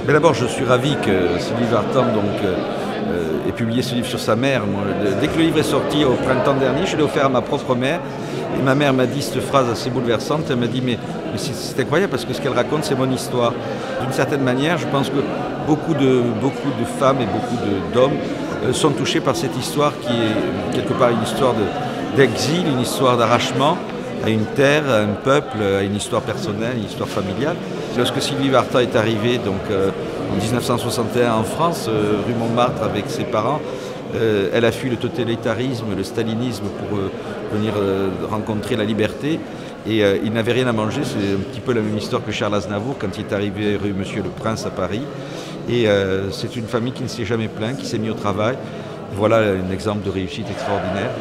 Mais d'abord, je suis ravi que Sylvie Vartan ait publié ce livre sur sa mère. Moi, dès que le livre est sorti au printemps dernier, je l'ai offert à ma propre mère. Et ma mère m'a dit cette phrase assez bouleversante. Elle m'a dit mais c'est incroyable parce que ce qu'elle raconte, c'est mon histoire. D'une certaine manière, je pense que beaucoup de femmes et beaucoup d'hommes sont touchés par cette histoire qui est quelque part une histoire d'exil, une histoire d'arrachement à une terre, à un peuple, à une histoire personnelle, une histoire familiale. Lorsque Sylvie Vartan est arrivée en 1961 en France, rue Montmartre avec ses parents, elle a fui le totalitarisme, le stalinisme pour venir rencontrer la liberté. Et il n'avait rien à manger, c'est un petit peu la même histoire que Charles Aznavour quand il est arrivé rue Monsieur le Prince à Paris. Et c'est une famille qui ne s'est jamais plaint, qui s'est mis au travail. Voilà un exemple de réussite extraordinaire.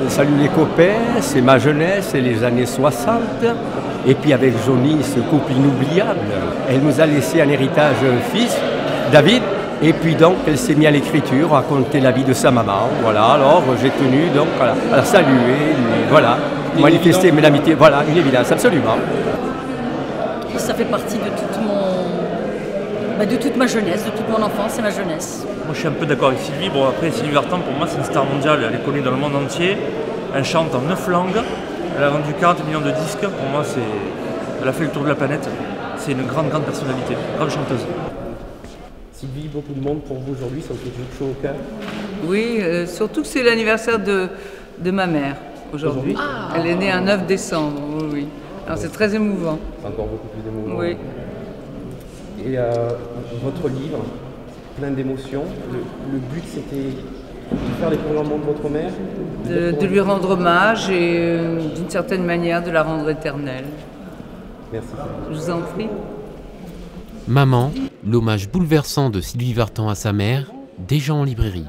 Salut les copains, c'est ma jeunesse, c'est les années 60. Et puis avec Johnny, ce couple inoubliable, elle nous a laissé en héritage un fils, David. Et puis donc, elle s'est mise à l'écriture, raconter la vie de sa maman. Voilà, alors j'ai tenu donc à la saluer, voilà, manifester mes amitiés. Voilà, une évidence, absolument. Ça fait partie de toute ma jeunesse, de toute mon enfance et ma jeunesse. Moi je suis un peu d'accord avec Sylvie. Bon après Sylvie Vartan pour moi c'est une star mondiale, elle est connue dans le monde entier. Elle chante en 9 langues, elle a vendu 40 millions de disques. Pour moi elle a fait le tour de la planète. C'est une grande personnalité, grande chanteuse. Sylvie, beaucoup de monde pour vous aujourd'hui, ça vous fait toujours chaud au cœur? Oui, surtout que c'est l'anniversaire de ma mère aujourd'hui. Elle est née un 9 décembre, oui. Alors c'est très émouvant. C'est encore beaucoup plus émouvant. Oui. Et votre livre, plein d'émotions, le but c'était de faire découvrir le monde de votre mère? De lui rendre hommage et d'une certaine manière de la rendre éternelle. Merci. Je vous en prie. Maman, l'hommage bouleversant de Sylvie Vartan à sa mère, déjà en librairie.